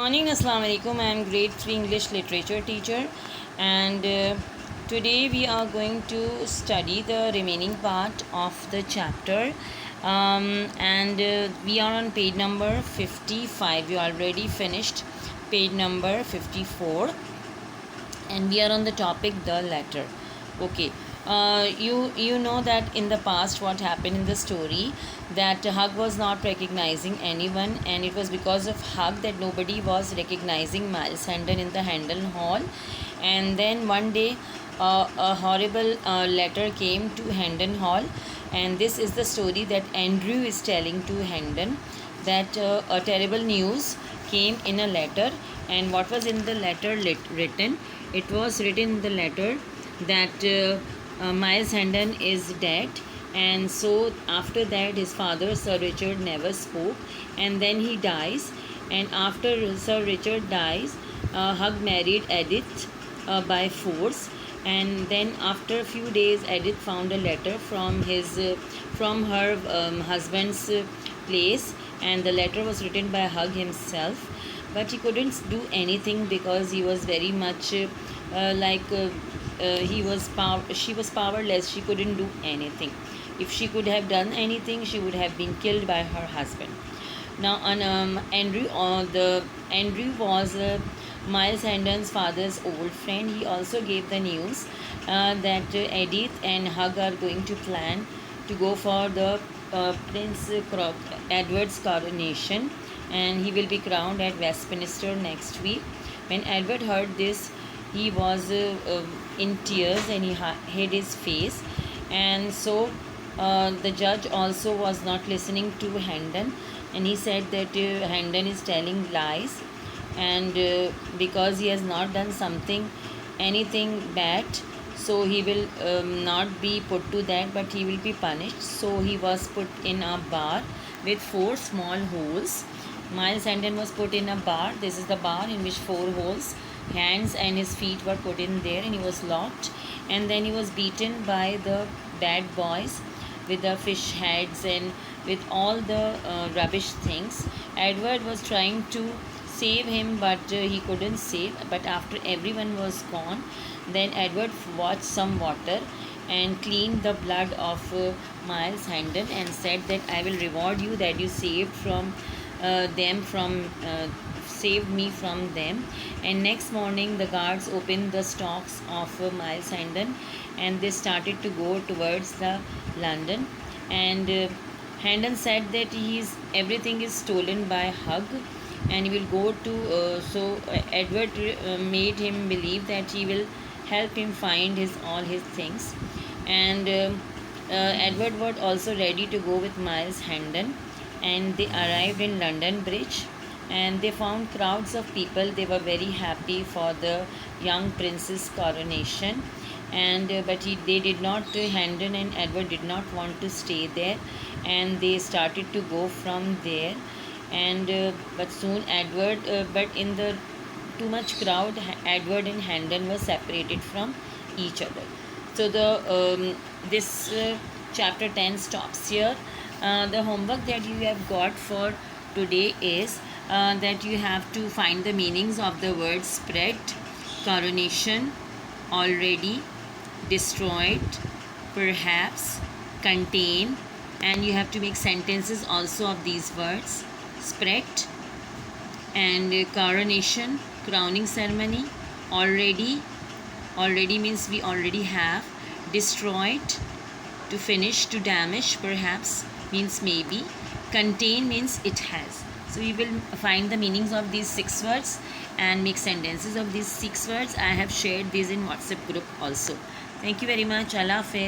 morning, Assalamu alaikum. I am grade 3 English literature teacher, and today we are going to study the remaining part of the chapter. We are on page number 55. We already finished page number 54, and we are on the topic the letter. Okay. You know that in the past what happened in the story, that Hug was not recognizing anyone, and it was because of Hug that nobody was recognizing Miles Hendon in the Hendon Hall. And then one day a horrible letter came to Hendon Hall, and this is the story that Andrew is telling to Hendon, that a terrible news came in a letter. And what was in the letter written? It was written in the letter that Miles Hendon is dead, and so after that his father Sir Richard never spoke, and then he dies. And after Sir Richard dies, Hug married Edith by force, and then after a few days Edith found a letter from her husband's place, and the letter was written by Hug himself, but he couldn't do anything because he was very much she was powerless. She couldn't do anything. If she could have done anything, she would have been killed by her husband. Now, Andrew was Miles Hendon's father's old friend. He also gave the news that Edith and Hug are going to plan to go for the Prince Edward's coronation, and he will be crowned at Westminster next week. When Edward heard this, he was in tears, and he hid his face. And so the judge also was not listening to Hendon, and he said that Hendon is telling lies, and because he has not done anything bad, so he will not be put to that, but he will be punished. So he was put in a bar with 4 small holes. Miles Hendon was put in a bar. This is the bar in which 4 holes, hands and his feet were put in there, and he was locked. And then he was beaten by the bad boys with the fish heads and with all the rubbish things. Edward was trying to save him, but he couldn't save. But after everyone was gone, then Edward watched some water and cleaned the blood of Miles Hendon, and said that I will reward you that you saved me from them. And next morning the guards opened the stocks of Miles Hendon, and they started to go towards the London. And Hendon said that everything is stolen by Hug, and he will go to Edward made him believe that he will help him find all his things. And Edward was also ready to go with Miles Hendon, and they arrived in London Bridge, and they found crowds of people. They were very happy for the young prince's coronation, and they did not, Hendon and Edward did not want to stay there, and they started to go from there. And but soon but in the too much crowd, Edward and Hendon were separated from each other. So this chapter 10 stops here. The homework that you have got for today is that you have to find the meanings of the words spread, coronation, already, destroyed, perhaps, contain, and you have to make sentences also of these words. Spread and coronation, crowning ceremony. Already means we already have. Destroyed, to finish, to damage, perhaps means maybe. Contain means it has. So we will find the meanings of these 6 words and make sentences of these 6 words. I have shared these in WhatsApp group also. Thank you very much. Allah Hafiz.